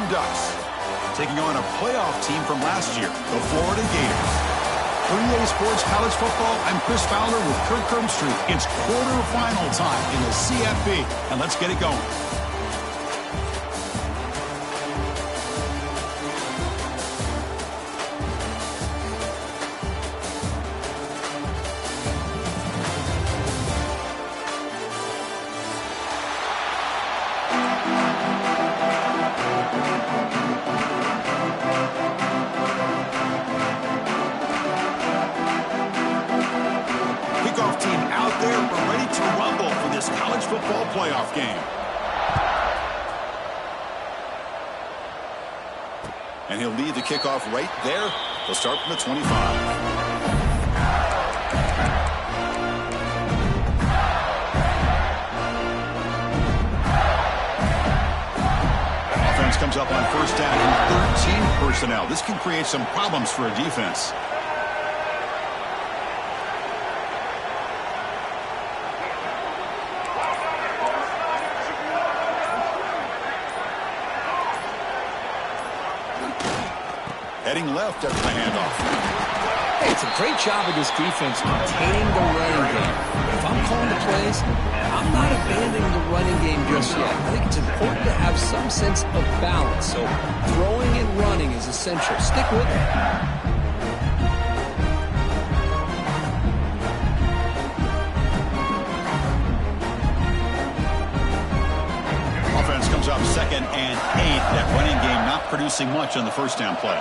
Ducks, taking on a playoff team from last year, the Florida Gators. For EA Sports College Football, I'm Chris Fowler with Kirk Herbstreit. It's quarterfinal time in the CFP, and let's get it going. Football playoff game. And he'll lead the kickoff right there. He'll start from the 25. Offense comes up on first down and 13 personnel. This can create some problems for a defense. Heading left after the handoff. Hey, it's a great job of this defense containing the running game. But if I'm calling the plays, I'm not abandoning the running game just yet. I think it's important to have some sense of balance. So throwing and running is essential. Stick with it. Offense comes up 2nd and 8. That running game not producing much on the first down play.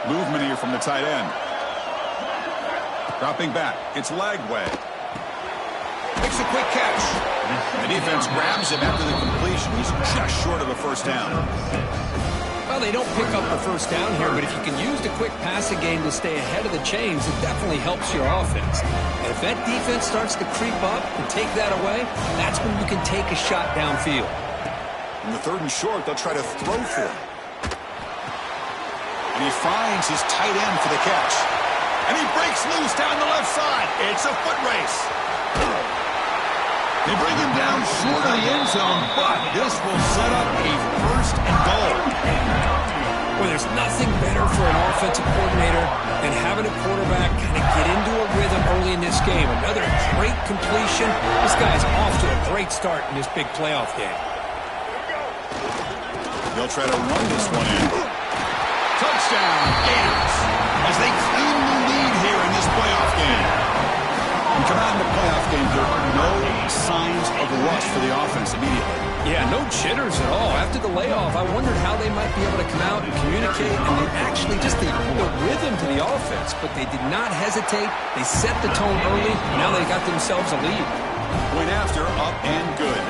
Movement here from the tight end. Dropping back. It's Lagway. Makes a quick catch. The defense grabs him after the completion. He's just short of a first down. Well, they don't pick up the first down here, but if you can use the quick passing game to stay ahead of the chains, it definitely helps your offense. And if that defense starts to creep up and take that away, that's when you can take a shot downfield. In the 3rd and short, they'll try to throw for him. And he finds his tight end for the catch. And he breaks loose down the left side. It's a foot race. They bring him down short of the end zone, but this will set up a 1st and goal. Well, there's nothing better for an offensive coordinator than having a quarterback kind of get into a rhythm early in this game. Another great completion. This guy's off to a great start in this big playoff game. They'll try to run this one in. Touchdown, Gators, as they claim the lead here in this playoff game. And come out in the playoff game, there are no signs of rust for the offense immediately. Yeah, no jitters at all. After the layoff, I wondered how they might be able to come out and communicate and then actually just the rhythm to the offense. But they did not hesitate. They set the tone early. Now they got themselves a lead. Point after, up and good.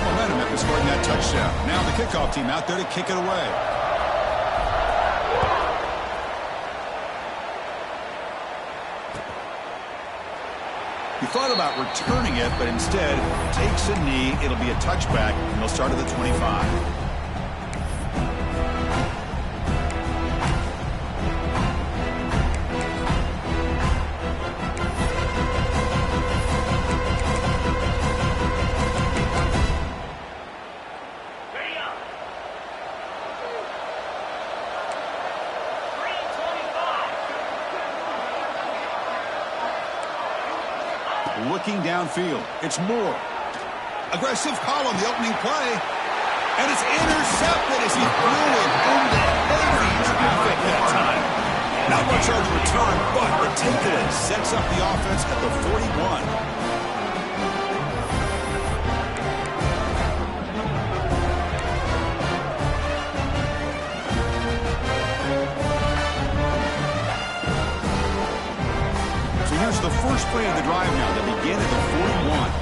Momentum after scoring that touchdown. Now the kickoff team out there to kick it away. He thought about returning it, but instead takes a knee. It'll be a touchback, and they'll start at the 25. Looking downfield. It's Moore. Aggressive call on the opening play. And it's intercepted as he threw it into heavy traffic that time. Not much on the return, but the takeaway sets up the offense at the 41. Here's the first play of the drive now that begin at the 41.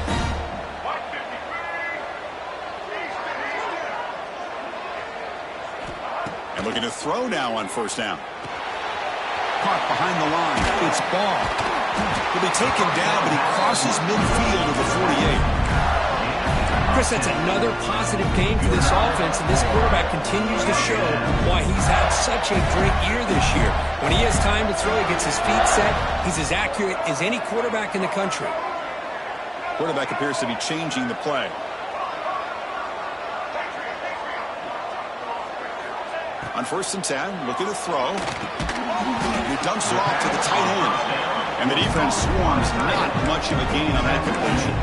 And looking to throw now on first down. Caught behind the line. It's Ball. He'll be taken down, but he crosses midfield of the 48. Chris, that's another positive game for this offense, and this quarterback continues to show why he's had such a great year this year. When he has time to throw, he gets his feet set. He's as accurate as any quarterback in the country. Quarterback appears to be changing the play. On 1st and 10, looking to throw. He dumps it off to the tight end. And the defense swarms not much of a gain on that completion.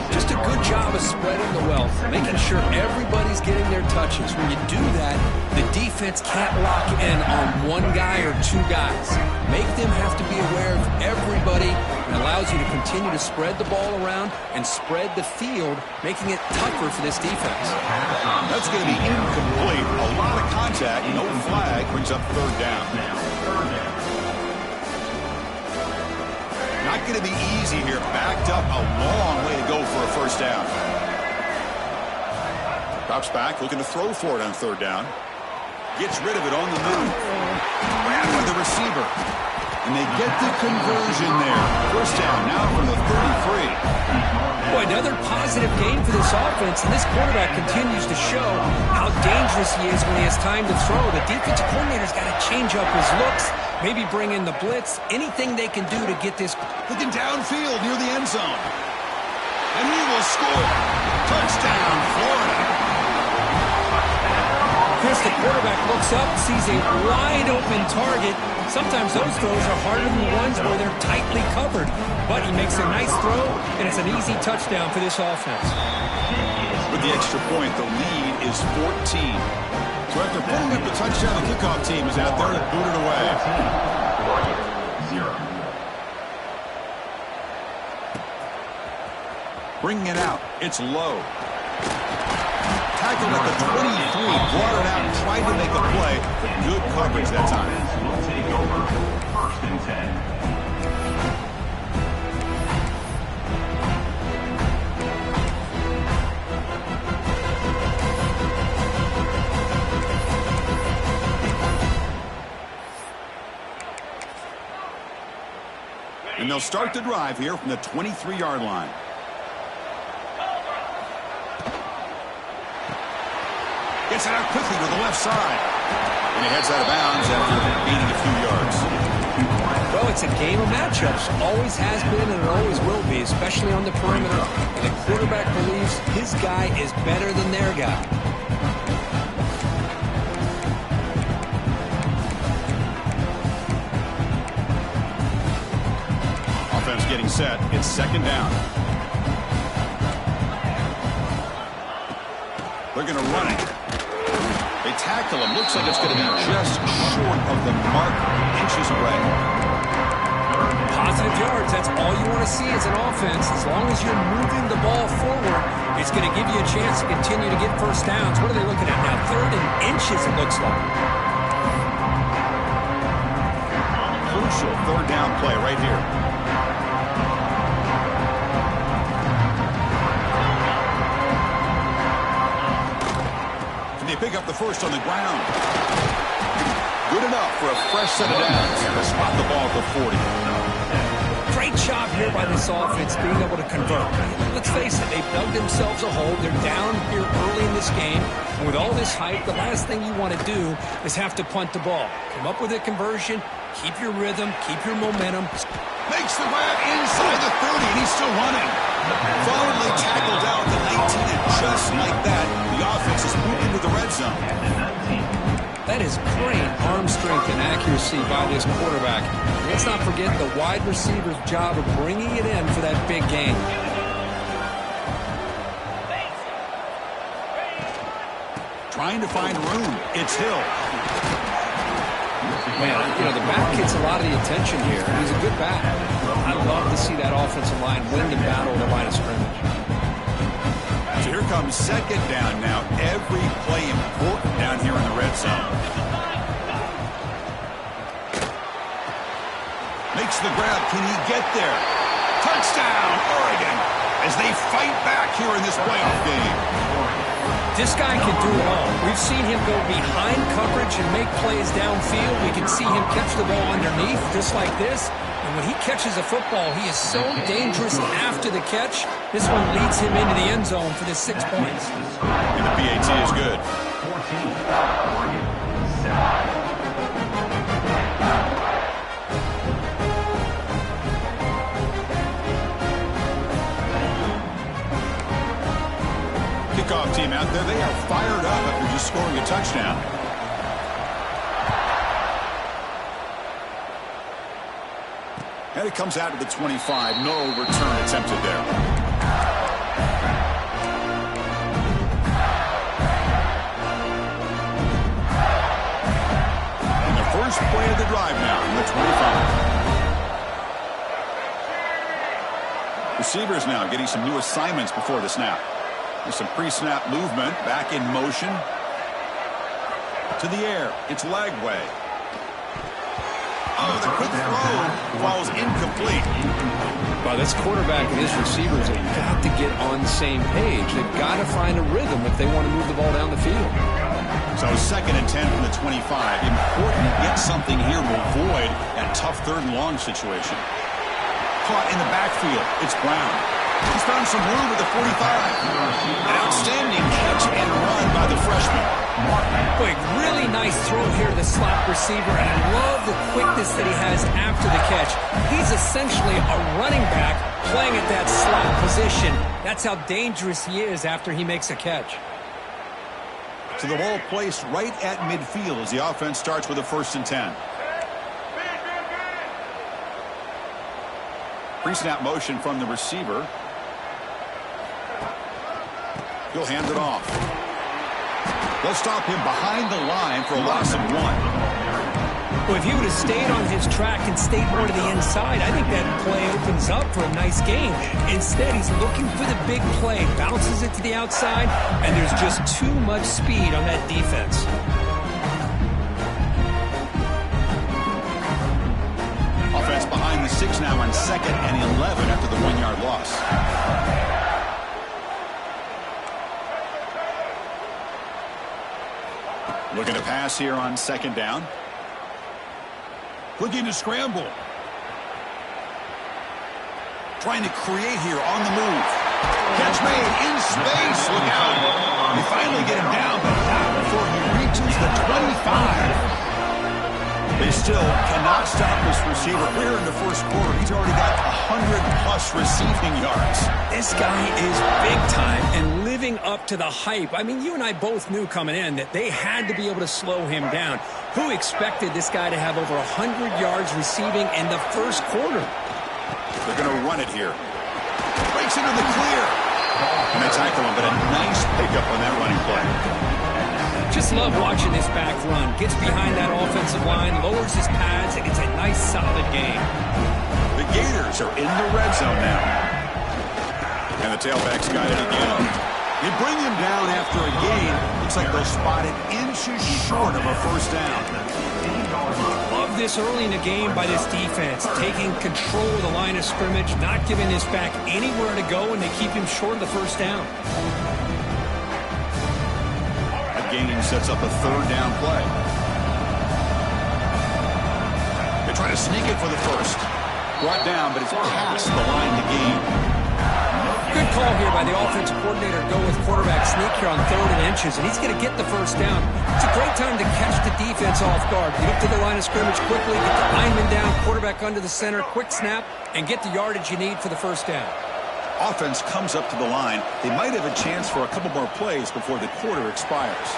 Just a good job of spreading the wealth, making sure everybody's getting their touches. When you do that, the defense can't lock in on one guy or two guys. Make them have to be aware of everybody. It allows you to continue to spread the ball around and spread the field, making it tougher for this defense. That's going to be incomplete. A lot of contact, no flag, brings up 3rd down. Not going to be easy here. Backed up a long way to go for a 1st down. Drops back, looking to throw for it on 3rd down. Gets rid of it on the move. Ran with the receiver. And they get the conversion there. 1st down now from the 33. Boy, another positive game for this offense, and this quarterback continues to show how dangerous he is when he has time to throw. The defensive coordinator's got to change up his looks, maybe bring in the blitz, anything they can do to get this. Looking downfield near the end zone. And he will score. Touchdown, Florida. Chris, the quarterback looks up, sees a wide-open target. Sometimes those throws are harder than the ones where they're tightly covered. But he makes a nice throw, and it's an easy touchdown for this offense. With the extra point, the lead is 14. So after pulling up the touchdown, the kickoff team is out there to boot it away. 0. Bringing it out. It's low. Tackled at the 23, brought it out and tried to make a play. Good coverage that time. We'll take over 1st and 10. And they'll start the drive here from the 23-yard line. Gets it out quickly to the left side. And he heads out of bounds after gaining a few yards. Well, it's a game of matchups. Always has been and it always will be, especially on the perimeter. And the quarterback believes his guy is better than their guy. Offense getting set. It's 2nd down. They're going to run it. They tackle him. Looks like it's going to be just short of the mark, inches away. Positive yards. That's all you want to see as an offense. As long as you're moving the ball forward, it's going to give you a chance to continue to get 1st downs. What are they looking at now? 3rd and inches, it looks like. Crucial 3rd down play right here. They pick up the 1st on the ground. Good enough for a fresh set of downs to spot the ball at the 40. Great job here by this offense being able to convert. Let's face it, they've dug themselves a hole. They're down here early in this game. And with all this hype, the last thing you want to do is have to punt the ball. Come up with a conversion, keep your rhythm, keep your momentum. Makes the grab inside the 30, and he's still running. Solidly tackled down at the 19, and just like that, the offense is moved into the red zone. That is great arm strength and accuracy by this quarterback. Let's not forget the wide receiver's job of bringing it in for that big game. Trying to find room. It's Hill. Man, you know, the back gets a lot of the attention here. He's a good back. I love to see that offensive line win the battle at the line of scrimmage. So here comes 2nd down now. Every play important down here in the red zone. Makes the grab. Can he get there? Touchdown, Oregon, as they fight back here in this playoff game. This guy can do it all. We've seen him go behind coverage and make plays downfield. We can see him catch the ball underneath just like this. And when he catches a football, he is so dangerous after the catch. This one leads him into the end zone for the 6 points. And the PAT is good. 14. Oregon, 7. Kickoff team out there, they are fired up after just scoring a touchdown. And it comes out to the 25. No return attempted there. And the first play of the drive now on the 25. Receivers now getting some new assignments before the snap. There's some pre-snap movement, back in motion. To the air, it's Lagway. Oh, the quick throw falls incomplete. Well, this quarterback and his receivers have got to get on the same page. They've got to find a rhythm if they want to move the ball down the field. So 2nd and 10 from the 25. Important to get something here to avoid that tough 3rd and long situation. Caught in the backfield, it's Brown. He's found some room at the 45. An outstanding catch and run by the freshman. Boy, really nice throw here to the slot receiver, and I love the quickness that he has after the catch. He's essentially a running back playing at that slot position. That's how dangerous he is after he makes a catch. So the ball placed right at midfield as the offense starts with a 1st and 10. Pre-snap motion from the receiver. He'll hand it off. They'll stop him behind the line for a loss of 1. Well, if he would have stayed on his track and stayed more to the inside, I think that play opens up for a nice game. Instead, he's looking for the big play, bounces it to the outside, and there's just too much speed on that defense. Offense behind the 6 now on 2nd and 11 after the 1-yard loss. Looking to pass here on 2nd down. Looking to scramble. Trying to create here on the move. Catch made in space. Look out. They finally get him down, but not before he reaches the 25. They still cannot stop this receiver. Here in the 1st quarter, he's already got 100-plus receiving yards. This guy is big time and living up to the hype. I mean, you and I both knew coming in that they had to be able to slow him down. Who expected this guy to have over 100 yards receiving in the 1st quarter? They're going to run it here. Breaks into the clear. And they tackle him, but a nice pickup on that running play. Just love watching this back run. Gets behind that offensive line, lowers his pads, and it's a nice, solid game. The Gators are in the red zone now. And the tailback's got it again. They bring him down after a gain. Looks like they'll spot it inches short of a 1st down. Love this early in the game by this defense. Taking control of the line of scrimmage, not giving this back anywhere to go, and they keep him short of the 1st down. Gain sets up a 3rd down play. They try to sneak it for the 1st. Brought down, but it's past the line to gain. Good call here by the offensive coordinator. Go with quarterback sneak here on 3rd and inches, and he's going to get the 1st down. It's a great time to catch the defense off guard. Get up to the line of scrimmage quickly, get the lineman down, quarterback under the center, quick snap, and get the yardage you need for the 1st down. Offense comes up to the line. They might have a chance for a couple more plays before the quarter expires.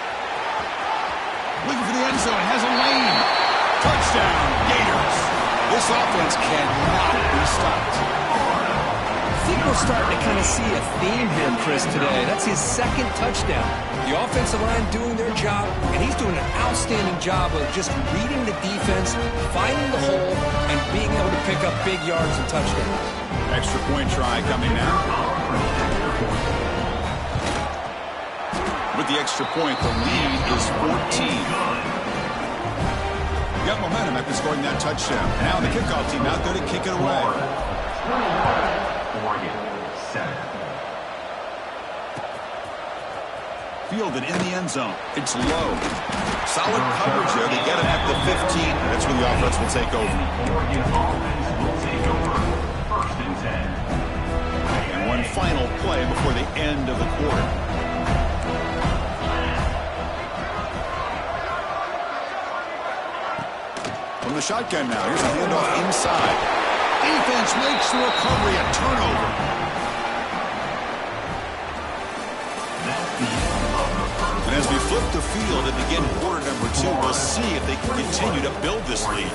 Looking for the end zone. Has a lane. Touchdown, Gators. This offense cannot be stopped. I think we're starting to kind of see a theme here, Chris, today. That's his 2nd touchdown. The offensive line doing their job, and he's doing an outstanding job of just reading the defense, finding the hole, and being able to pick up big yards and touchdowns. Extra point try coming now. With the extra point, the lead is 14. Got momentum after scoring that touchdown. Now the kickoff team out there to kick it away. Oregon, 7. Fielded in the end zone. It's low. Solid coverage there. They get it at the 15. That's where the offense will take over. Oregon offense will take over 1st and 10. And 1 final play before the end of the quarter. From the shotgun now, here's a handoff inside. Defense makes the recovery a turnover. And as we flip the field and begin quarter number 2, we'll see if they can continue to build this lead.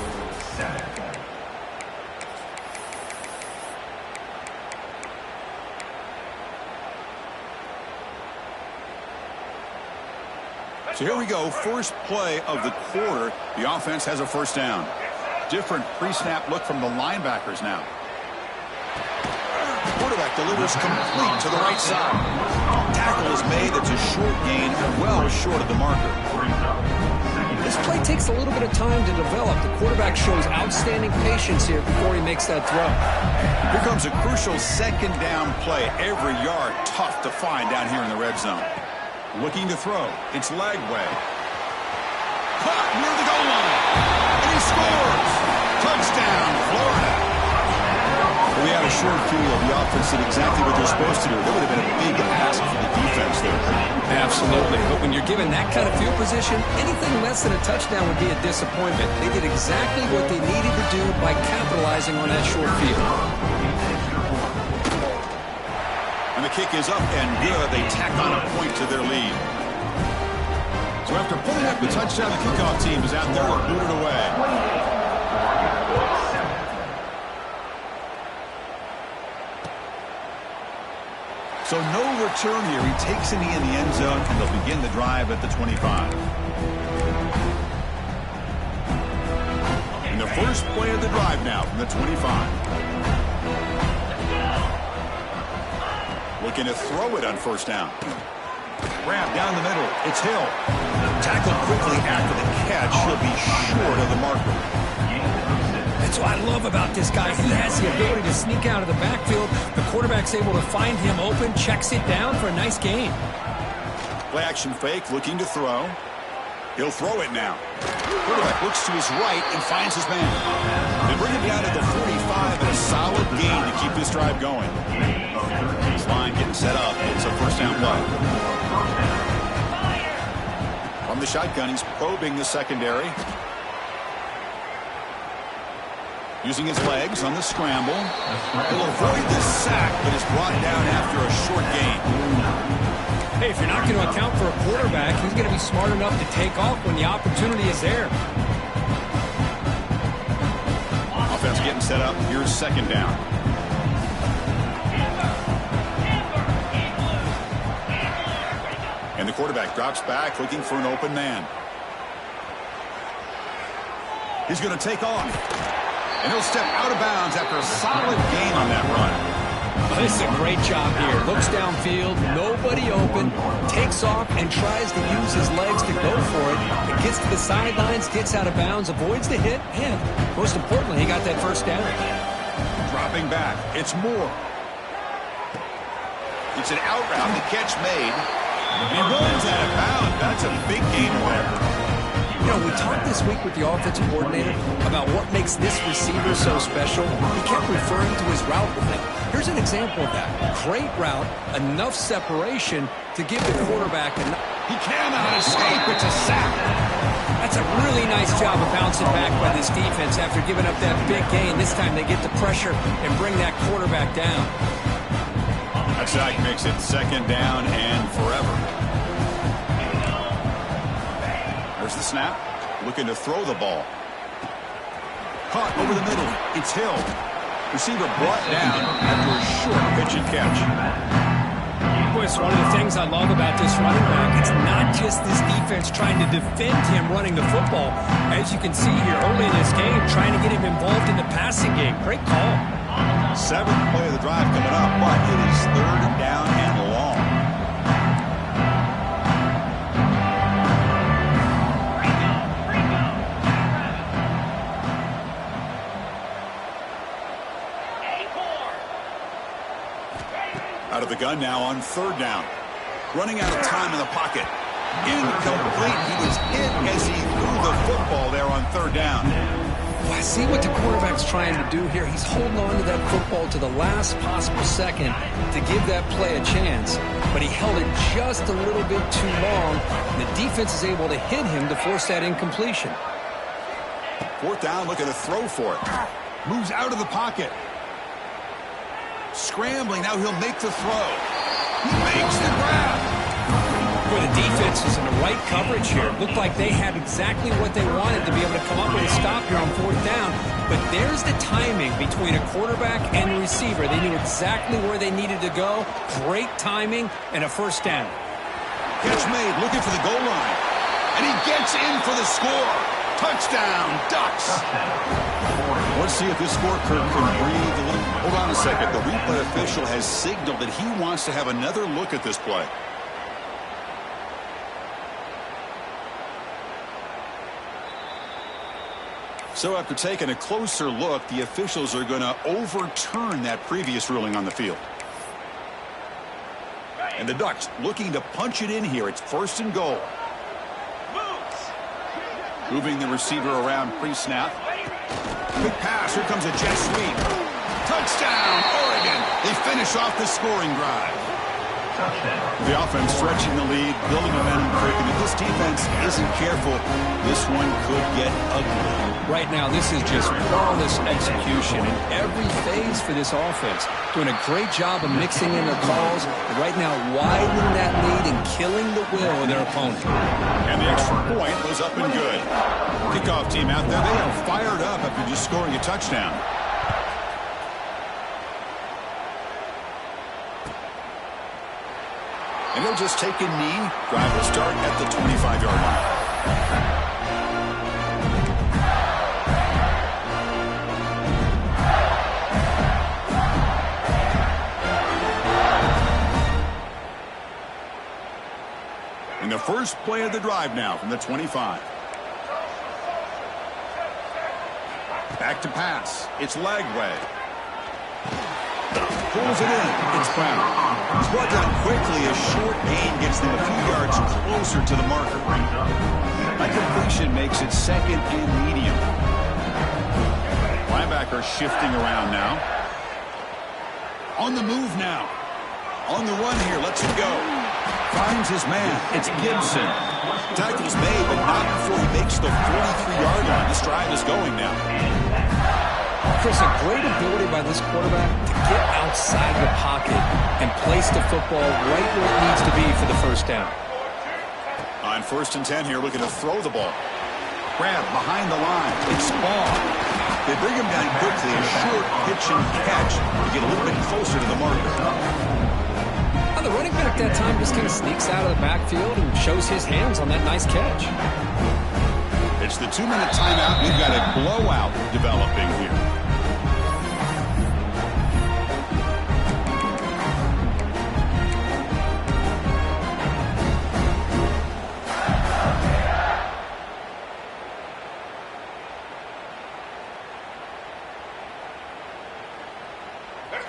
So here we go, first play of the quarter. The offense has a first down. Different pre-snap look from the linebackers now. Quarterback delivers complete to the right side. Tackle is made. It's a short gain, well short of the marker. This play takes a little bit of time to develop. The quarterback shows outstanding patience here before he makes that throw. Here comes a crucial second down play. Every yard tough to find down here in the red zone. Looking to throw. It's leg way. Caught near the goal line. And he scores. Touchdown, Florida. We had a short field. The offense did exactly what they're supposed to do. That would have been a big ask for the defense there. Absolutely. But when you're given that kind of field position, anything less than a touchdown would be a disappointment. They did exactly what they needed to do by capitalizing on that short field. And the kick is up and good. They tack on a point to their lead. So after putting up the touchdown, the kickoff team is out there and booted away. So no return here. He takes it in the end zone, and they'll begin the drive at the 25. And the first play of the drive now from the 25. Looking to throw it on first down. Grab down the middle. It's Hill. Tackled quickly after the catch. He'll be short of the marker. That's what I love about this guy. He has the ability to sneak out of the backfield. The quarterback's able to find him open, checks it down for a nice gain. Play action fake, looking to throw. He'll throw it now. Quarterback looks to his right and finds his man. They bring him down to the 45 and a solid gain to keep this drive going. This line getting set up. It's a first down play. From the shotgun, he's probing the secondary. Using his legs on the scramble. He'll avoid the sack, but is brought down after a short gain. Hey, if you're not going to account for a quarterback, he's going to be smart enough to take off when the opportunity is there. Offense getting set up. Here's second down. And the quarterback drops back, looking for an open man. He's going to take off. And he'll step out of bounds after a solid gain on that run. This is a great job here. Looks downfield, nobody open, takes off and tries to use his legs to go for it. It gets to the sidelines, gets out of bounds, avoids the hit, and most importantly, he got that first down. Dropping back, it's Moore. It's an out route, the catch made. He runs out of bounds. That's a big gain there. You know, we talked this week with the offensive coordinator about what makes this receiver so special. He kept referring to his route running. Here's an example of that. Great route, enough separation to give the quarterback enough. He cannot escape. It's a sack. That's a really nice job of bouncing back by this defense after giving up that big gain. This time they get the pressure and bring that quarterback down. That sack makes it second down and forever. There's the snap. Looking to throw the ball. Caught over the middle. It's Hill. Receiver brought down after a short pitch and catch. Boy, it's one of the things I love about this running back. It's not just this defense trying to defend him running the football. As you can see here early in this game, trying to get him involved in the passing game. Great call. Seventh play of the drive coming up, but it is third down and long. Out of the gun now on third down. Running out of time in the pocket. Incomplete. He was hit as he threw the football there on third down. Oh, I see what the quarterback's trying to do here. He's holding on to that football to the last possible second to give that play a chance, but he held it just a little bit too long, and the defense is able to hit him to force that incompletion. Fourth down, looking to throw for it. Moves out of the pocket. Scrambling, now he'll make the throw. He makes the grab. Boy, the defense is in the right coverage here. It looked like they had exactly what they wanted to be able to come up with a stop here on fourth down. But there's the timing between a quarterback and a receiver. They knew exactly where they needed to go. Great timing and a first down. Catch made, looking for the goal line. And he gets in for the score. Touchdown, Ducks. Let's see if this score can breathe a little. Hold on a second. The replay official has signaled that he wants to have another look at this play. So after taking a closer look, the officials are going to overturn that previous ruling on the field. And the Ducks looking to punch it in here. It's first and goal. Moving the receiver around pre-snap. Quick pass. Here comes a jet sweep. Touchdown, Oregon. They finish off the scoring drive. The offense stretching the lead, building momentum quick, and if this defense isn't careful, this one could get ugly. Right now, this is just flawless execution in every phase for this offense. Doing a great job of mixing in their calls, and right now widening that lead and killing the will of their opponent. And the extra point was up and good. Kickoff team out there, they are fired up after just scoring a touchdown. And they'll just take a knee. Drive will start at the 25-yard line. And the first play of the drive now from the 25. Back to pass. It's Lagway. Pulls it in. It's Brown. He's brought down quickly. A short gain gets them a few yards closer to the marker. That completion makes it second and medium. Linebacker shifting around now. On the move now. On the run here. Lets it go. Finds his man. It's Gibson. Tackle's made, but not before he makes the 43-yard line. This drive is going now. Chris, a great ability by this quarterback to get outside the pocket and place the football right where it needs to be for the first down. On first and 10 here, looking to throw the ball. Grab behind the line. It's Ball. They bring him down quickly. A short pitch and catch to get a little bit closer to the marker. The running back that time just kind of sneaks out of the backfield and shows his hands on that nice catch. It's the 2-minute timeout. We've got a blowout developing here.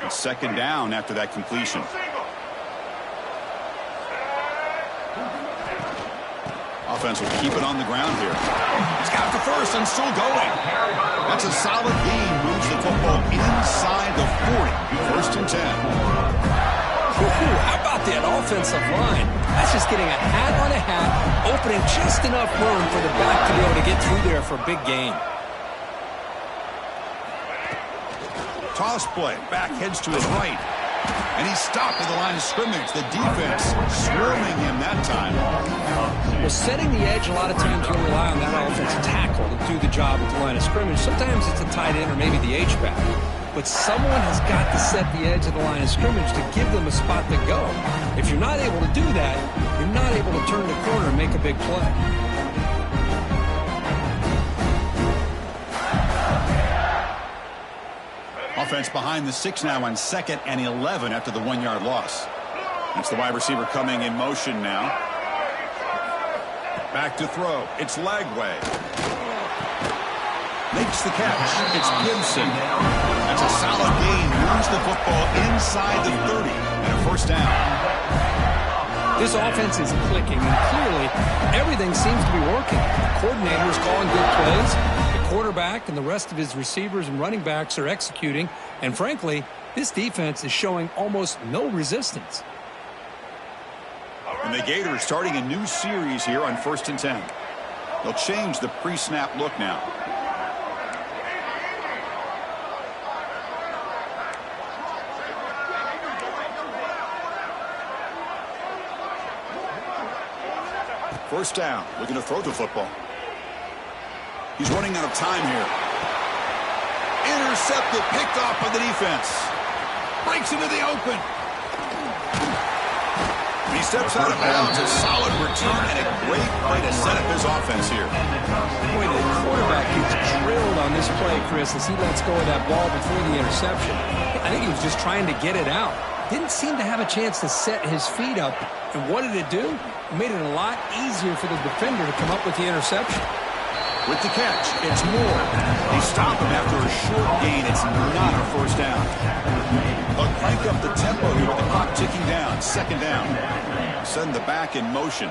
It's second down after that completion. Offense will keep it on the ground here. He's got the first and still going. That's a solid gain. Moves the football inside the 40. First and 10. How about that offensive line? That's just getting a hat on a hat, opening just enough room for the back to be able to get through there for a big gain. Toss play. Back heads to his right. And he's stopped at the line of scrimmage. The defense swarming him that time. Well, setting the edge, a lot of times you'll rely on that offensive tackle to do the job at the line of scrimmage. Sometimes it's a tight end or maybe the H-back. But someone has got to set the edge of the line of scrimmage to give them a spot to go. If you're not able to do that, you're not able to turn the corner and make a big play. Offense behind the 6 now on 2nd and 11 after the 1-yard loss. It's the wide receiver coming in motion now. Back to throw. It's Lagway. Makes the catch. It's Gibson. That's a solid gain. Moves the football inside the 30 and a first down. This offense is clicking, and clearly everything seems to be working. The coordinator is calling good plays. The quarterback and the rest of his receivers and running backs are executing. And frankly, this defense is showing almost no resistance. And the Gators starting a new series here on 1st and 10. They'll change the pre-snap look now. First down, looking to throw the football. He's running out of time here. Intercepted, picked off by the defense. Breaks into the open. He steps out of bounds. A solid return and a great play to set up his offense here. Boy, the quarterback gets drilled on this play, Chris, as he lets go of that ball before the interception. I think he was just trying to get it out. Didn't seem to have a chance to set his feet up. And what did it do? It made it a lot easier for the defender to come up with the interception. With the catch, it's Moore. They stop him after a short gain. It's not a first down. They'll crank up the tempo here with the clock ticking down. 2nd down. Send the back in motion.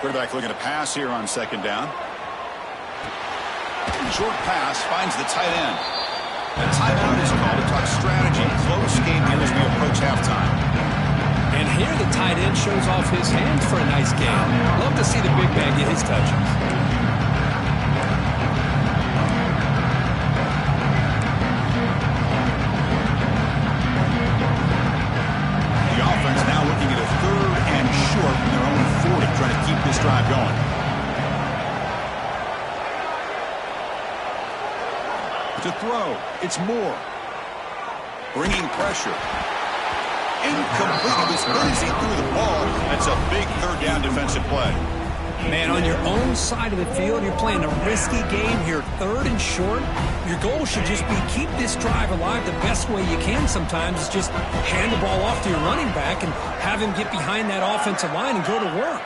Quarterback looking to pass here on 2nd down. Short pass finds the tight end. A timeout is called to talk strategy. Close game here as we approach halftime. And here the tight end shows off his hands for a nice game. Love to see the big man get his touches. Now looking at a 3rd and short from their own 40, trying to keep this drive going. To throw, it's Moore. Bringing pressure. Incomplete. It was good as he threw the ball. That's a big 3rd down defensive play. Man, on your own side of the field, you're playing a risky game here, 3rd and short. Your goal should just be keep this drive alive the best way you can sometimes is just hand the ball off to your running back and have him get behind that offensive line and go to work.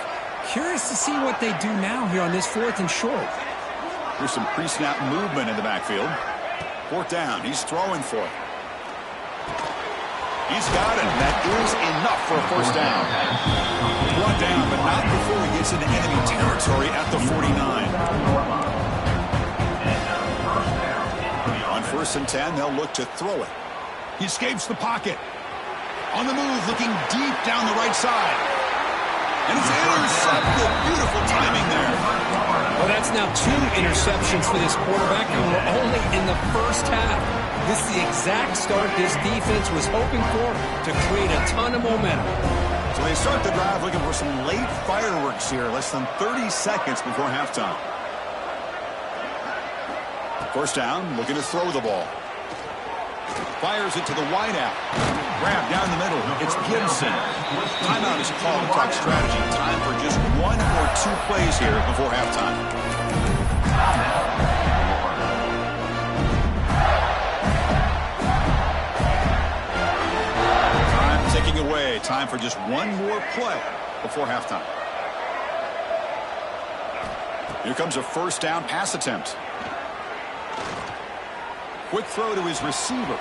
Curious to see what they do now here on this 4th and short. Here's some pre-snap movement in the backfield. 4th down. He's throwing for it. He's got it. That is enough for a first down. Brought down, but not before he gets into enemy territory at the 49. On 1st and 10, they'll look to throw it. He escapes the pocket. On the move, looking deep down the right side. And it's intercepted. Beautiful timing there. Well, that's now 2 interceptions for this quarterback, and we're only in the first half. This is the exact start this defense was hoping for to create a ton of momentum. So they start the drive looking for some late fireworks here, less than 30 seconds before halftime. First down, looking to throw the ball. Fires it to the wideout. Grab down the middle. It's Gibson. Timeout is called to talk strategy. Time for just 1 or 2 plays here before halftime. Ticking away. Time for just 1 more play before halftime. Here comes a first down pass attempt. Quick throw to his receiver.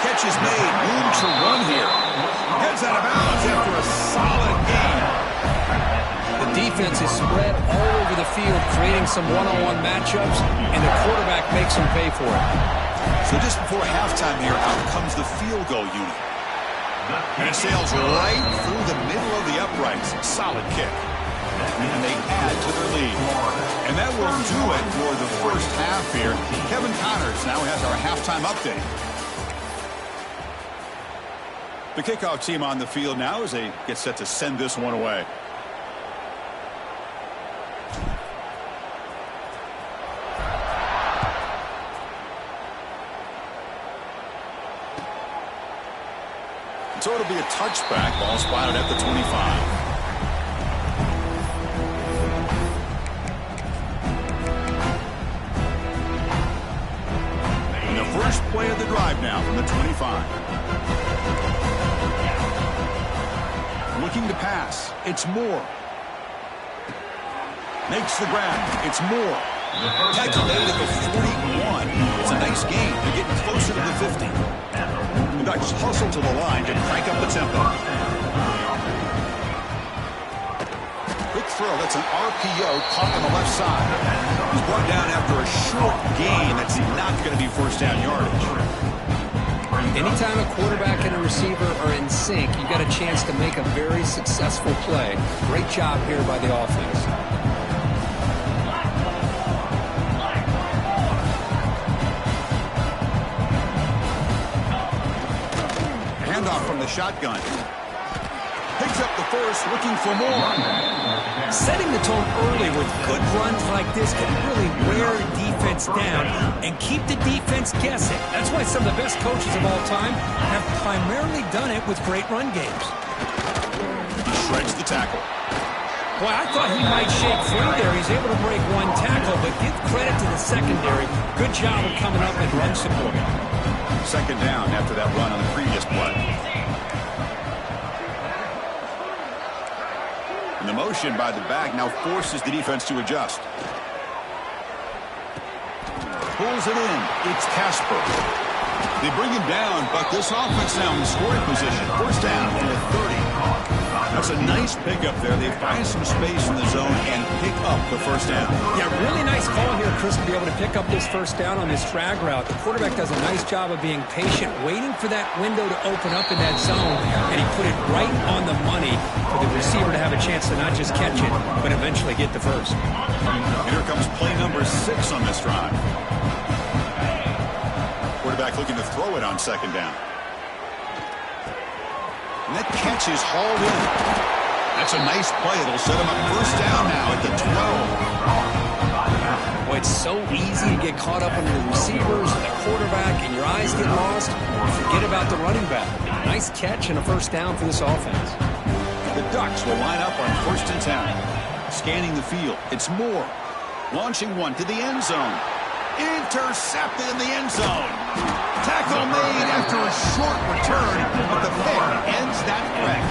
Catch is made. Room to run here. Heads out of bounds after a solid gain. The defense is spread all over the field, creating some one-on-one matchups, and the quarterback makes them pay for it. So just before halftime here, out comes the field goal unit. And it sails right through the middle of the uprights. Solid kick. And they add to their lead. And that will do it for the first half here. Kevin Connors now has our halftime update. The kickoff team on the field now as they get set to send this one away. So it'll be a touchback. Ball spotted at the 25. And the first play of the drive now from the 25. Looking to pass. It's Moore. Makes the grab. It's Moore. Tackle made at the 41. It's a nice gain. They're getting closer to the 50. The Ducks hustle to the line to crank up the tempo. Quick throw. That's an RPO caught on the left side. He's brought down after a short gain. That's not going to be first down yardage. Anytime a quarterback and a receiver are in sync, you've got a chance to make a very successful play. Great job here by the offense. Handoff from the shotgun. Picks up the first, looking for more. Setting the tone early with good runs like this can really wear defense down and keep the defense guessing. That's why some of the best coaches of all time have primarily done it with great run games. He shreds the tackle. Boy, I thought he might shake free there. He's able to break one tackle, but give credit to the secondary. Good job of coming up and run support. Second down after that run on the previous play. And the motion by the back now forces the defense to adjust. Pulls it in. It's Casper. They bring him down, but this offense now in scoring position. First down from the 30. That's a nice pickup there. They find some space in the zone and pick up the first down. Yeah, really nice call here, Chris, to be able to pick up this first down on this drag route. The quarterback does a nice job of being patient, waiting for that window to open up in that zone, and he put it right on the money for the receiver to have a chance to not just catch it, but eventually get the first. And here comes play number 6 on this drive. Quarterback looking to throw it on second down. And that catch is hauled in. That's a nice play. It'll set him up first down now at the 12. Boy, it's so easy to get caught up in the receivers and the quarterback, and your eyes get lost. Forget about the running back. Nice catch and a first down for this offense. The Ducks will line up on first and 10. Scanning the field. It's Moore. Launching one to the end zone. Intercepted in the end zone. Tackle made after a short return, but the pick ends that threat.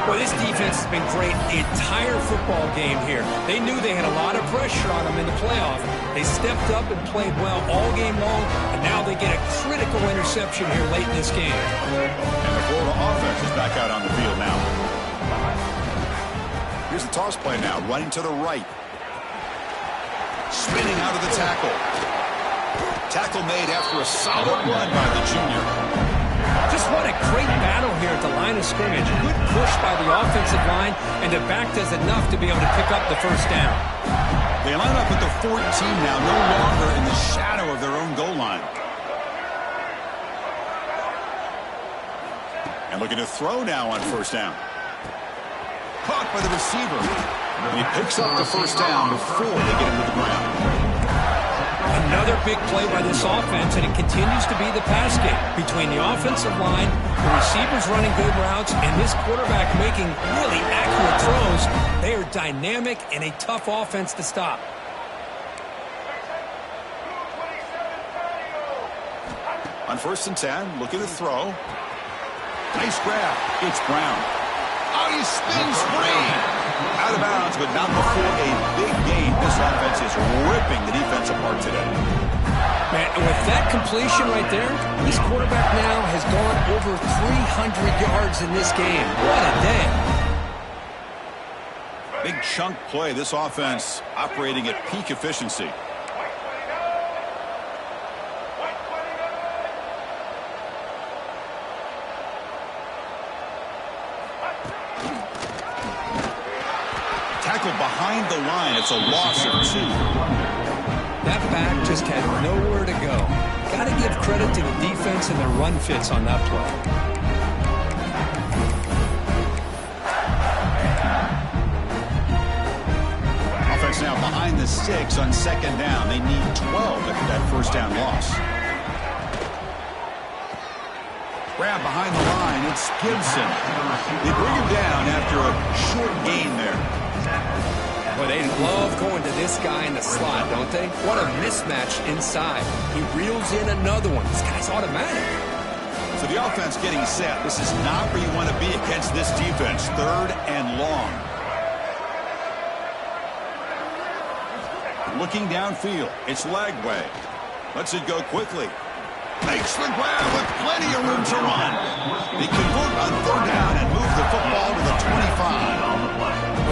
Well, this defense has been great the entire football game here. They knew they had a lot of pressure on them in the playoff. They stepped up and played well all game long, and now they get a critical interception here late in this game. And the Florida offense is back out on the field now. Here's the toss play now, running to the right. Spinning out of the tackle. Tackle made after a solid run by the junior. Just what a great battle here at the line of scrimmage. Good push by the offensive line, and the back does enough to be able to pick up the first down. They line up at the 14 now, no longer in the shadow of their own goal line. And looking to throw now on first down. Caught by the receiver. And he picks up the first down before they get him to the ground. Another big play by this offense, and it continues to be the pass game between the offensive line, the receivers running good routes, and this quarterback making really accurate throws. They are dynamic and a tough offense to stop. On first and 10, looking to throw. Nice grab. It's Brown. Oh, he spins free. Out of bounds, but not before a big gain. This offense is ripping the defense apart today. Man, with that completion right there, this quarterback now has gone over 300 yards in this game. What a day. Big chunk play. This offense operating at peak efficiency. Behind the line, it's a loss of 2. That back just had nowhere to go. Got to give credit to the defense and their run fits on that play. Offense now behind the 6 on second down. They need 12 after that first down loss. Grab behind the line. It's Gibson. They bring him down after a short gain there. Well, they love going to this guy in the slot, don't they? What a mismatch inside. He reels in another one. This guy's automatic. So the offense getting set. This is not where you want to be against this defense. Third and long. Looking downfield. It's Lagway. Lets it go quickly. Makes the grab with plenty of room to run. They convert on third down and move the football to the 25.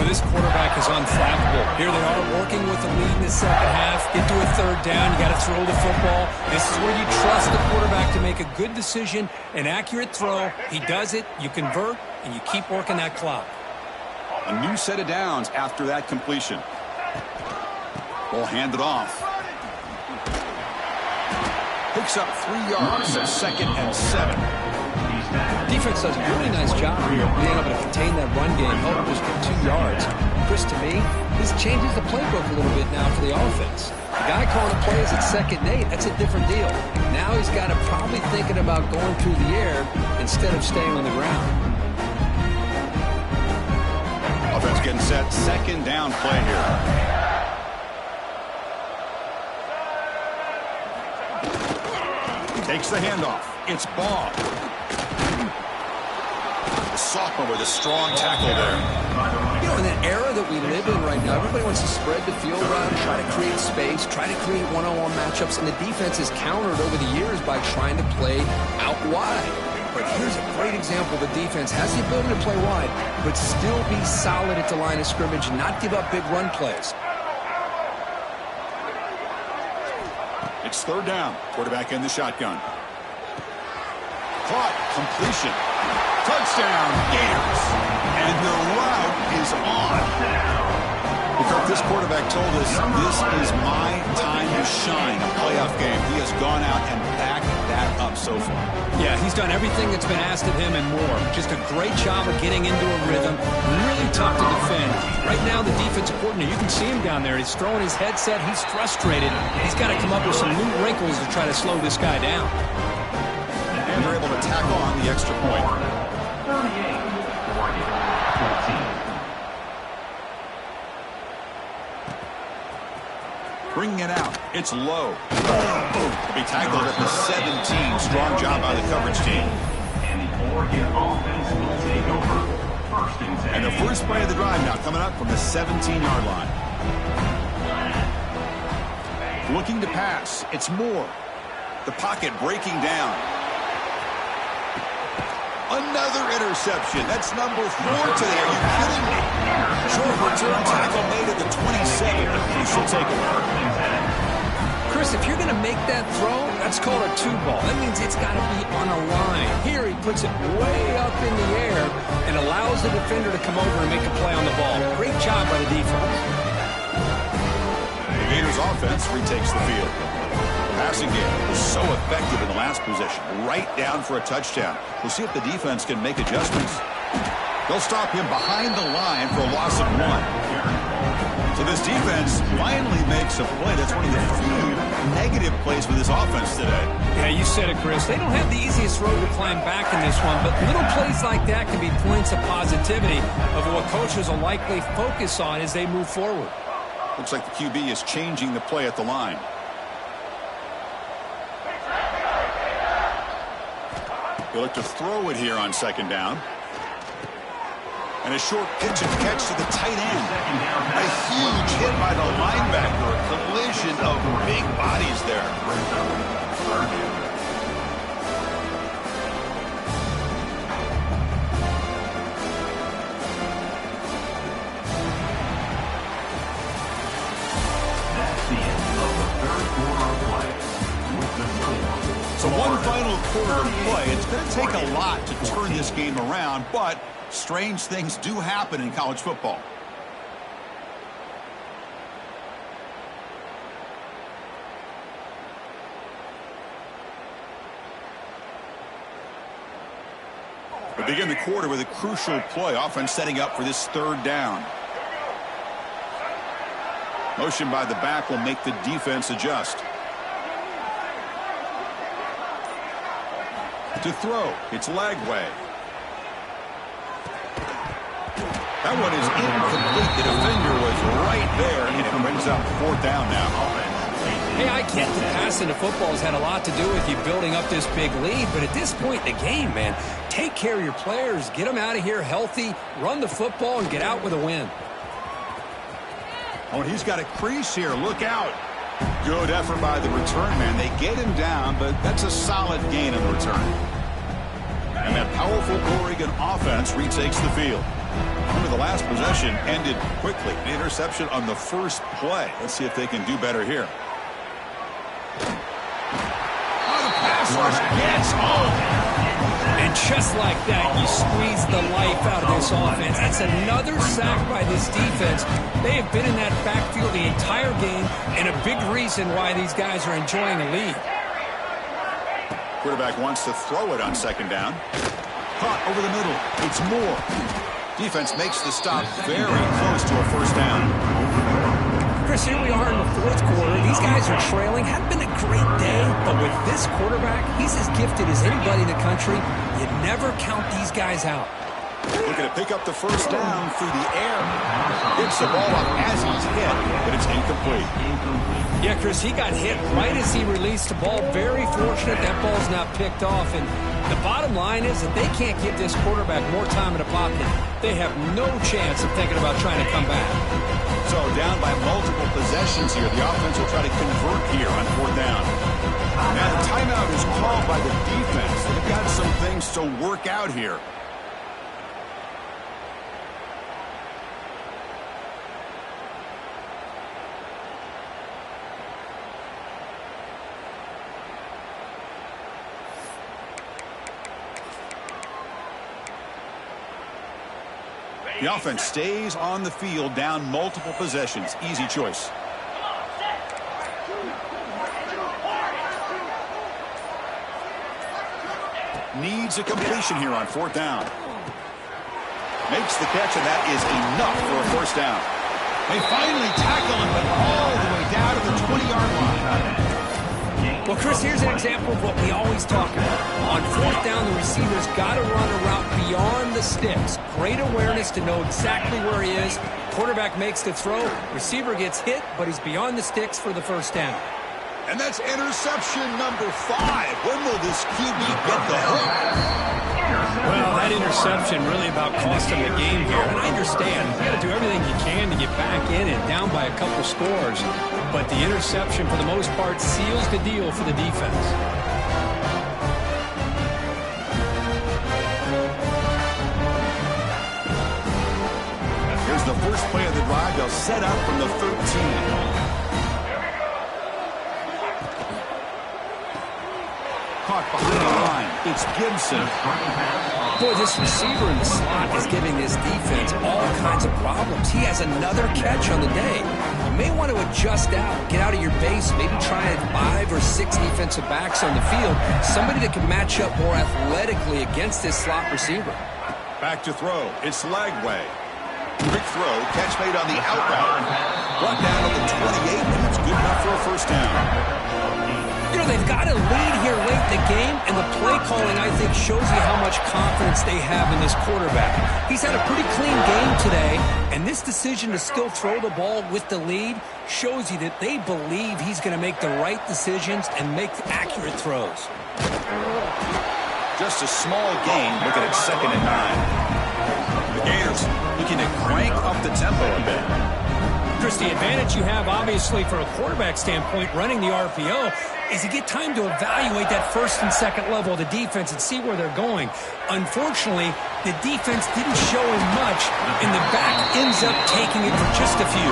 Well, Well, this quarterback is unflappable. Here they are working with the lead in the second half. Get to a third down. You got to throw the football. This is where you trust the quarterback to make a good decision, an accurate throw. He does it, you convert, and you keep working that clock. A new set of downs after that completion. Ball handed off. Picks up 3 yards, so 2nd and 7. Defense does a really nice job here of being able to contain that run game, help just get 2 yards. Chris, to me, this changes the playbook a little bit now for the offense. The guy calling the plays at 2nd and 8, that's a different deal. Now he's got to probably thinking about going through the air instead of staying on the ground. Offense getting set, 2nd down play here. Takes the handoff. It's Baugh. The sophomore with a strong tackle there. You know, in that era that we live in right now, everybody wants to spread the field around, try to create space, try to create one-on-one matchups, and the defense is countered over the years by trying to play out wide. But here's a great example. The defense has the ability to play wide, but still be solid at the line of scrimmage and not give up big run plays. It's 3rd down. Quarterback in the shotgun. Caught. Completion. Touchdown. Gators. And the route is on. This quarterback told us this is my time to shine. A playoff game. He has gone out and backed that up so far. Yeah, he's done everything that's been asked of him and more. Just a great job of getting into a rhythm. Really tough to defend. Right now, the defensive coordinator, you can see him down there. He's throwing his headset. He's frustrated. He's got to come up with some new wrinkles to try to slow this guy down. And they're able to tack on the extra point. 38, Oregon, 14. Bringing it out. It's low. To be tackled at the 17. Strong job by the coverage team. And the Oregon offense will take over 1st and 10. And the first play of the drive now coming up from the 17-yard line. Looking to pass. It's Moore. The pocket breaking down. Another interception. That's number 4 today. Are you kidding me? Short return tackle made at the 27. A crucial takeaway. Chris, if you're going to make that throw, that's called a 2-ball. That means it's got to be on a line. Here he puts it way up in the air and allows the defender to come over and make a play on the ball. Great job by the defense. The Gators offense retakes the field. Passing game was so effective in the last possession. Right down for a touchdown. We'll see if the defense can make adjustments. They'll stop him behind the line for a loss of 1. So this defense finally makes a play. That's one of the few negative plays for this offense today. Yeah, you said it, Chris. They don't have the easiest road to climb back in this one, but little plays like that can be points of positivity of what coaches will likely focus on as they move forward. Looks like the QB is changing the play at the line. He'll look to throw it here on 2nd down. And a short pitch and catch to the tight end. A huge hit by the linebacker. A collision of big bodies there. That's the end of the 3rd quarter of play. With the score. So one final quarter of play. It's going to take a lot to turn this game around, but strange things do happen in college football. We begin the quarter with a crucial play. Offense setting up for this 3rd down. Motion by the back will make the defense adjust. To throw, it's Lagway. That one is incomplete. The defender was right there, and it brings up 4th down now. Hey, I get that passing the football has had a lot to do with you building up this big lead, but at this point in the game, man, take care of your players, get them out of here healthy, run the football, and get out with a win. Oh, and he's got a crease here. Look out. Good effort by the return man. They get him down, but that's a solid gain in the return. And that powerful Oregon offense retakes the field. Remember, the last possession ended quickly. An interception on the first play. Let's see if they can do better here. Oh, the pass rush gets home. And just like that, you squeeze the life out of this offense. That's another sack by this defense. They have been in that backfield the entire game, and a big reason why these guys are enjoying a lead. Quarterback wants to throw it on second down. Caught over the middle. It's Moore. Defense makes the stop very close to a first down. Chris, here we are in the fourth quarter. These guys are trailing. Hadn't been a great day, but with this quarterback, he's as gifted as anybody in the country. You never count these guys out. Looking to pick up the first down through the air. Gets the ball up as he's hit, but it's incomplete. Yeah, Chris, he got hit right as he released the ball. Very fortunate that ball's not picked off. And the bottom line is that they can't give this quarterback more time in the pocket. They have no chance of thinking about trying to come back. So down by multiple possessions here. The offense will try to convert here on fourth down. Now the timeout is called by the defense. They've got some things to work out here. The offense stays on the field, down multiple possessions. Easy choice. Needs a completion here on fourth down. Makes the catch, and that is enough for a first down. They finally tackle him, but all the way down to the 20-yard line. Well, Chris, here's an example of what we always talk about. On fourth down, the receiver's got to run a route beyond the sticks. Great awareness to know exactly where he is. Quarterback makes the throw. Receiver gets hit, but he's beyond the sticks for the first down. And that's interception number 5. When will this QB get the hook? Well, that interception really about cost him the game here. And I understand. You got to do everything you can to get back in and down by a couple scores. But the interception, for the most part, seals the deal for the defense. Here's the first play of the drive. They'll set up from the 13. Caught behind the line. It's Gibson. Boy, this receiver in the slot is giving this defense all kinds of problems. He has another catch on the day. You may want to adjust out, get out of your base, maybe try 5 or 6 defensive backs on the field. Somebody that can match up more athletically against this slot receiver. Back to throw. It's Lagway. Quick throw. Catch made on the out route. Brought down to the 28, and it's good enough for a first down. You know, they've got a lead here late in the game, and the play calling, I think, shows you how much confidence they have in this quarterback. He's had a pretty clean game today, and this decision to still throw the ball with the lead shows you that they believe he's going to make the right decisions and make accurate throws. Just a small gain, looking at 2nd and 9. The Gators looking to crank up the tempo a bit. Chris, the advantage you have, obviously, for a quarterback standpoint, running the RPO, is you get time to evaluate that first and second level of the defense and see where they're going. Unfortunately, the defense didn't show him much, and the back ends up taking it for just a few.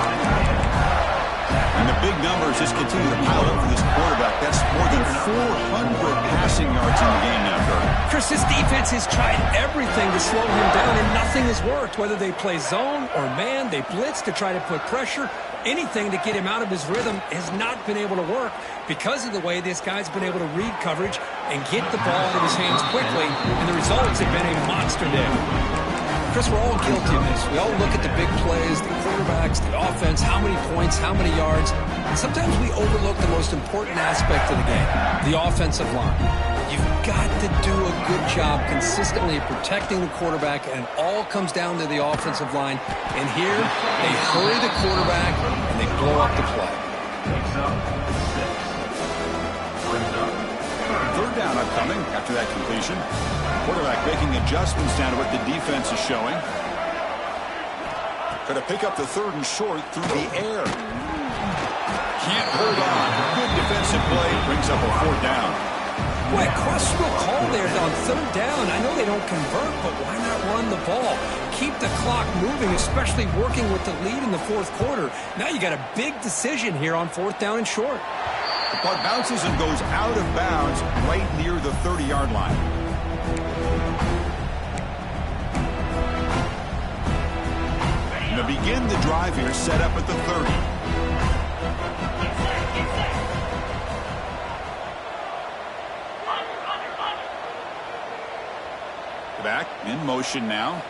And the big numbers just continue to pile up for this quarterback. That's more than 400 passing yards in the game now, Kurt. Chris, this defense has tried everything to slow him down, and nothing has worked. Whether they play zone or man, they blitz to try to put pressure. Anything to get him out of his rhythm has not been able to work because of the way this guy's been able to read coverage and get the ball out of his hands quickly, and the results have been a monster day. Chris, we're all guilty of this. We all look at the big plays, the quarterbacks, the offense, how many points, how many yards. And sometimes we overlook the most important aspect of the game, the offensive line. You've got to do a good job consistently protecting the quarterback, and it all comes down to the offensive line. And here, they hurry the quarterback, and they blow up the play. Third down upcoming after that completion. Quarterback making adjustments down to what the defense is showing. Going to pick up the 3rd and short through the air. Can't hold on. Good defensive play. Brings up a 4th down. Boy, questionable call there on third down. I know they don't convert, but why not run the ball? Keep the clock moving, especially working with the lead in the fourth quarter. Now you got a big decision here on fourth down and short. The puck bounces and goes out of bounds right near the 30-yard line. To begin the drive here, set up at the 30. Back in motion now.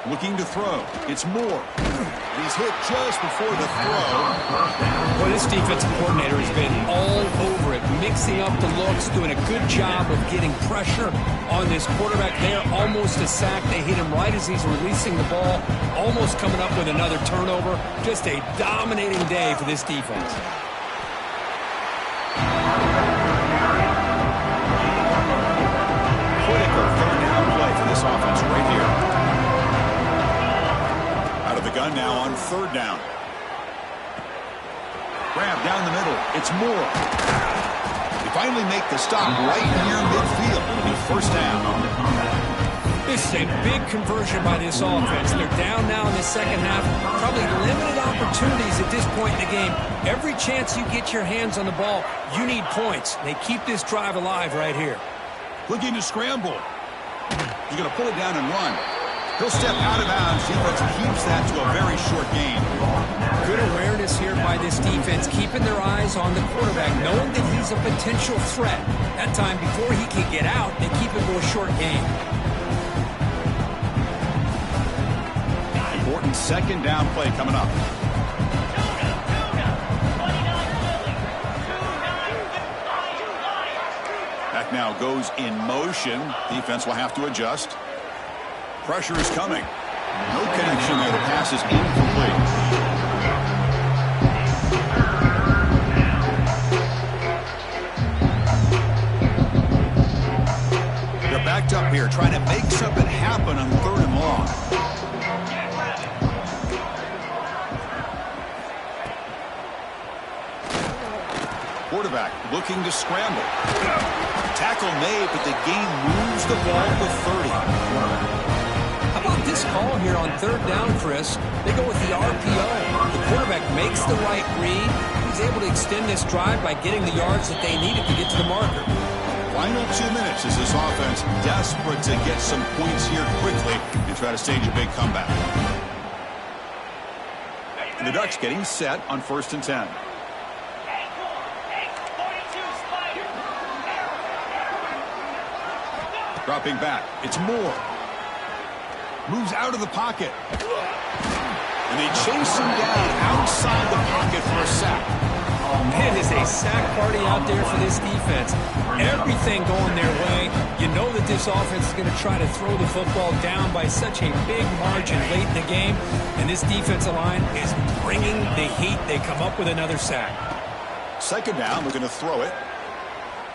Looking to throw. It's Moore. He's hit just before the throw. Well, this defensive coordinator has been all over it, mixing up the looks, doing a good job of getting pressure on this quarterback there. Almost a sack. They hit him right as he's releasing the ball, almost coming up with another turnover. Just a dominating day for this defense. Critical third down play for this offense right here. Out of the gun now on third down. Grab down the middle. It's Moore. They finally make the stop right near midfield. It'll be first down. This is a big conversion by this offense. They're down now in the second half. Probably limited opportunities at this point in the game. Every chance you get your hands on the ball, you need points. They keep this drive alive right here. Looking to scramble. He's going to pull it down and run. He'll step out of bounds. Defense keeps that to a very short gain. Good awareness here by this defense, keeping their eyes on the quarterback, knowing that he's a potential threat. That time, before he can get out, they keep him to a short gain. Important second down play coming up. Back now goes in motion. Defense will have to adjust. Pressure is coming. No connection there. The pass is incomplete. They're backed up here, trying to make something happen on third and long. Quarterback looking to scramble. Tackle made, but the gain moves the ball to 30. How about this call here on third down, Chris? They go with the RPO. The quarterback makes the right read. He's able to extend this drive by getting the yards that they needed to get to the marker. Final 2 minutes as this offense desperate to get some points here quickly and try to stage a big comeback. And the Ducks getting set on 1st and 10. Dropping back. It's Moore. Moves out of the pocket. And they chase him down outside the pocket for a sack. It is a sack party out there for this defense. Everything going their way. You know that this offense is going to try to throw the football down by such a big margin late in the game. And this defensive line is bringing the heat. They come up with another sack. Second down, looking to throw it.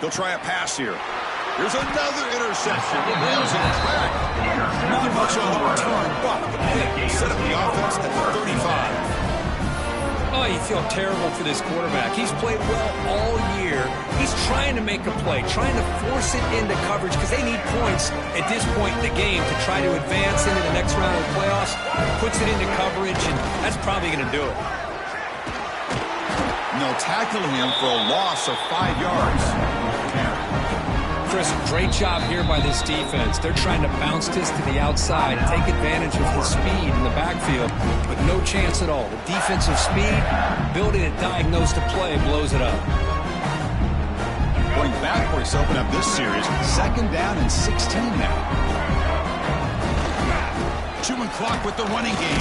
He'll try a pass here. Here's another interception. There's a track. Not much on the return, but the pick set up the offense at the 35. Oh, you feel terrible for this quarterback. He's played well all year. He's trying to make a play, trying to force it into coverage because they need points at this point in the game to try to advance into the next round of the playoffs. Puts it into coverage, and that's probably going to do it. And they'll tackle him for a loss of 5 yards. Chris, great job here by this defense. They're trying to bounce this to the outside, take advantage of his speed in the backfield, but no chance at all. The defensive speed, ability to diagnose the play, blows it up. Going backwards to open up this series. Second down and 16 now. Chewing clock with the running game.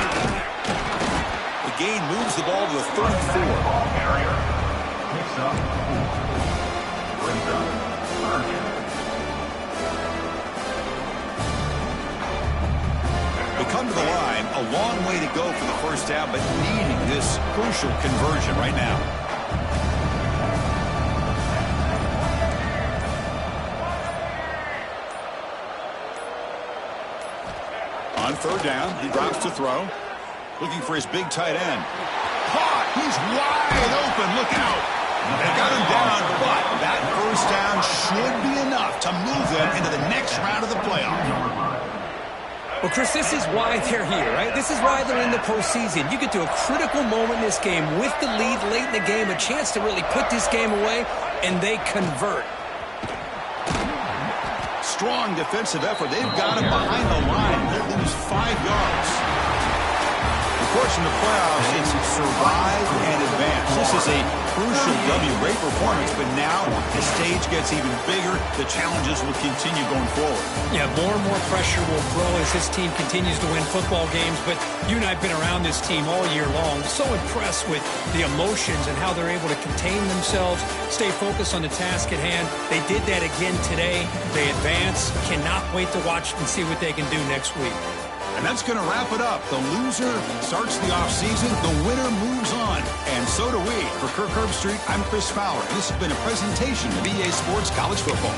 The gain moves the ball to the 34. They come to the line, a long way to go for the first down, but needing this crucial conversion right now. On third down, he drops to throw. Looking for his big tight end. Caught! He's wide open. Look out! They got him down, but that first down should be enough to move them into the next round of the playoffs. Well, Chris, this is why they're here, right? This is why they're in the postseason. You get to a critical moment in this game with the lead late in the game, a chance to really put this game away, and they convert. Strong defensive effort. They've got him behind the line. They'll lose 5 yards. Of course, in the playoffs, it's survive and advance. This is a crucial W. Great performance, but now the stage gets even bigger. The challenges will continue going forward. Yeah, more and more pressure will grow as this team continues to win football games. But you and I have been around this team all year long. So impressed with the emotions and how they're able to contain themselves, stay focused on the task at hand. They did that again today. They advance. Cannot wait to watch and see what they can do next week. And that's going to wrap it up. The loser starts the offseason. The winner moves on. And so do we. For Kirk Herbstreit, I'm Chris Fowler. This has been a presentation of EA Sports College Football.